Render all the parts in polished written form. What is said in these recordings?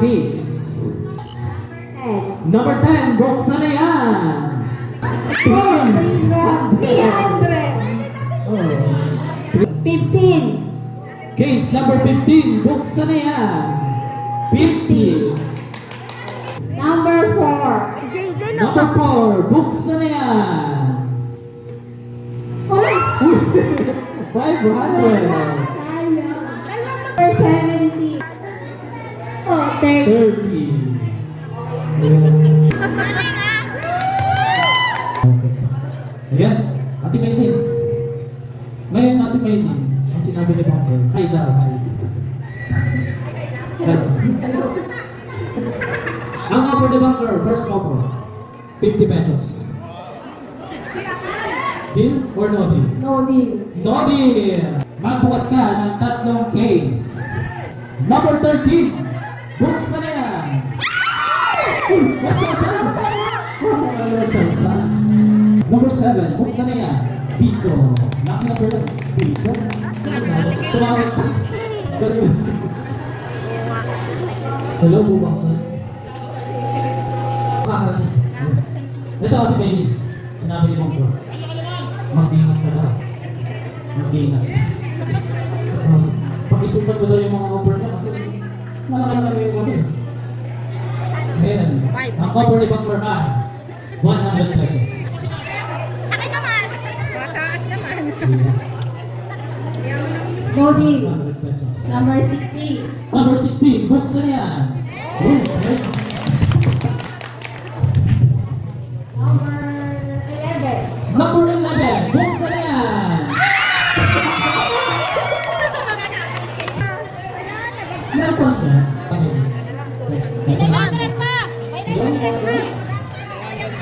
Case. Number 10, buksan na yan. 15. Case number 15, buksan na yan. 50. Number 4. Si Jayden. Number 4, buksan na yan. 500. Number 70. Oh, 30. 30. Ayan, Ate Maylin. Ngayon, Ate Maylin, ang sinabi ni Bunker, hi daw, hi. Ang offer ni Bunker, first offer, 50 pesos. Deal or no deal? No deal. No deal! Magbukas ka ng tatlong case. Number 13, buksan na yan. Number 7, buksan na yan. Piso. Lucky number 1, piso. Tumawag. Hello po ba? Ito, Ate Bailey. Sinabi ni Mongko. Mag-ingat ka na. Mag-ingat. Pag-isipan ko daw yung mga offer niya kasi nalaman yung offer. Ayan. Ang offer ni Bunker na 100 pesos. Akin naman. Mataas naman. No deal. 100 pesos. Number 60. Number 16, buksan yan. Number 11. Number 11, buksan yan. Number 10.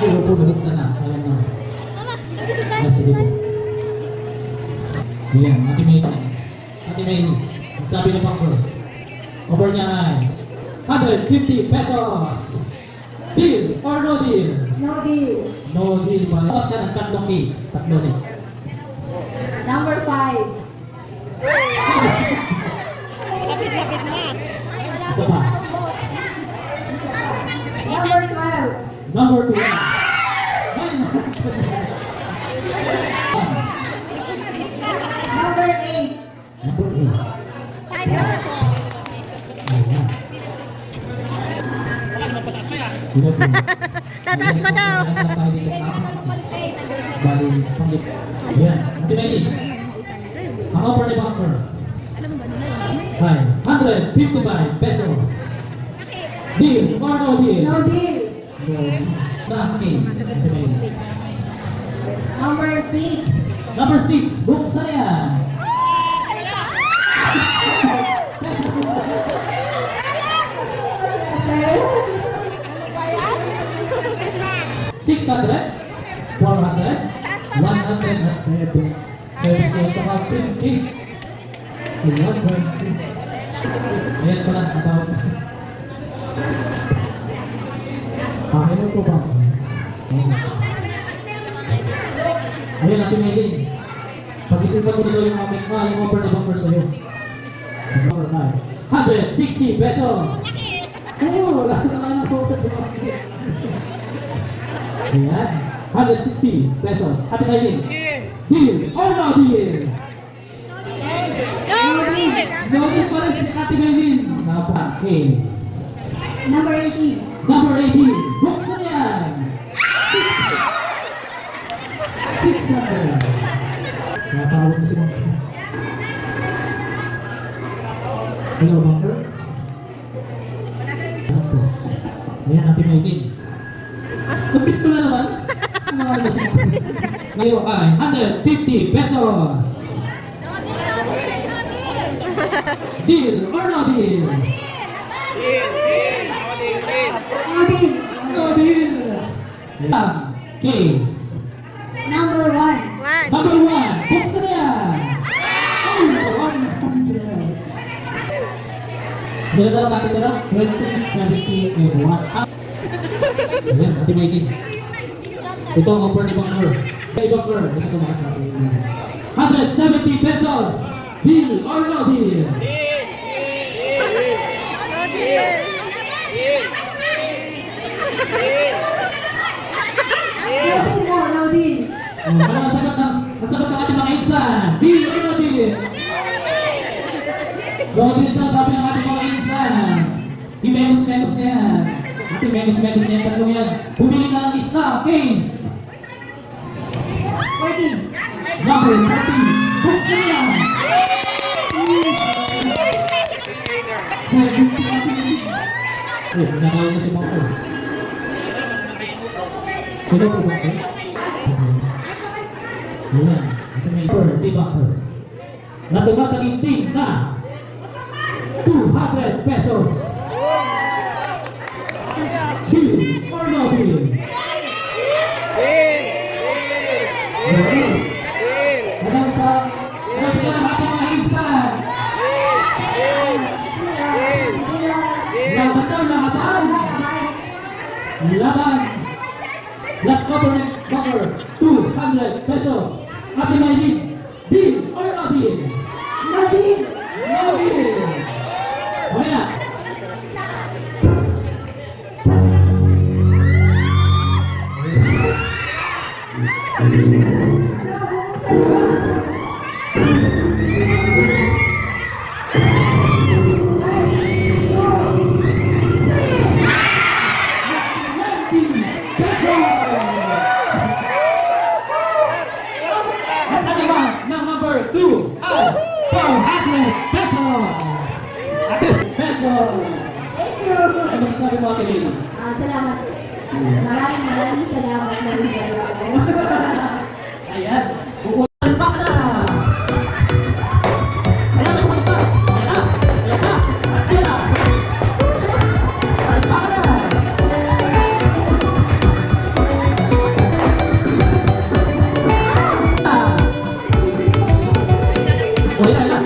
Puro po buksan na. Sayang na. Sige po. Ayan, Ate May. Ate May, sabi ng Bunker. Offer niya ay 150 pesos. Deal or no deal? No deal. No deal ba? Tapos ka ng tatlong case. Tatlo rin. Number 5. Lapit-lapit na. Isa pa. Number 12. Number 2. Number 8. Number 8. Ay, peso. Ayan. Tataas pa daw. Bali, pangit. Ayan. Ate May. Ang offer ni Bunker. Ay, 155 pesos. Deal or no deal? No deal. No. Sa case. Ate May. Number 6. Number 6, buksan na yan. $600, 400, 100 at 7. 7 tsaka 50. Ayan, 20. Ayan pala, about. Ano po ba? Ayan, Ate Maylin. Pag-isipan ko nito yung yung offer ni Bunker sa'yo. Number 9. 160 pesos! Oo, wala na lang ang offer ni Bunker. Ayan, 160 pesos. Ate Maylin. Deal or no deal? No deal pa rin si Ate Maylin. Napaka-case. Number 18. Number 18, buksan yan! 600. Natawag na si Bunker. Hello, Bunker? Ayan, Ate Maylin. Nagpis ko na naman. mga lasing. Ngayon ay 150 pesos. Deal or no deal? No deal. No deal. Case. Number 1. One. Number 1. Buksan na yan. Ay, 100. Dala natin na 20, 70, and 1. Ayan, Ate Mikey. Ito ang offer ni Bunker. Hey, Bunker. Ito ito makasabi. 170 pesos. Deal or no deal? No deal. No deal mo, no deal. Ano ang sagot ng ating mga insan? Deal or no deal? No deal daw sabi ng ating mga insan. I-menos-menos na yan. Ate, menos-menos na yan. Tatlong yan. Pumili na ng isa. Case. 14. Number 30. Buksan na yan. Eh, nanalo na si Bunker. Sino po ba? Ayan. Ito may di Bunker. Na tumataginting na 200 pesos. Deal or no deal? Hanggang sa sila ng ating mga insan. Laban daw, laban! Laban! Last cover, 200 pesos. Ate Maylin, deal or no deal? No deal. No deal! Mamaya. At ano ba ng number 2 ay 400 pesos! Pesos! Thank you. Ano masasabi mo, Ate Lily? Salamat. Maraming salamat na rin sa Ayan. Pupuntak na! Ayan, pupuntak! Ayan na! Ayan na! Ayan na! Pupuntak na! O, ayan na!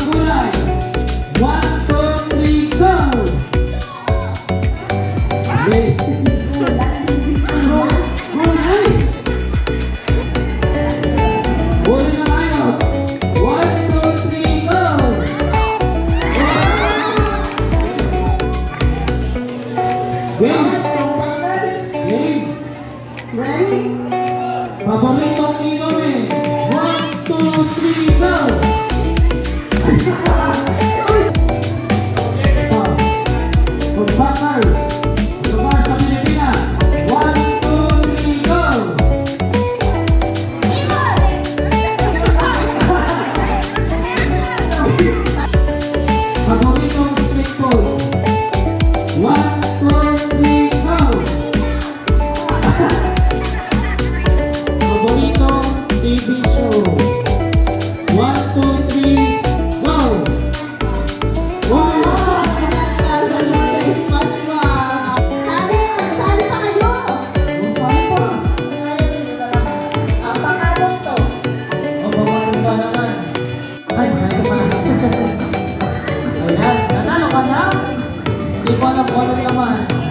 kulay. 1, 2, 3, go! Okay. Kulay! Huli na kayo. 1, 2, 3, go! Game! Game! Ready? Paboritong inumin. 1, 2, 3, go! Pag-backers. Lugar sa Pilipinas. 1, 2, 3, go! Paboritong street food. 1, 2, 3, go! Paboritong TV show. 1, 2, 3, go! Uy! Sali pa kayo. Mas pala pa. Ang pangalan to. Ang babae ka naman. Ay, kaya pala. Ayan, nanalo ka na. Hindi ko alam kung anong laman.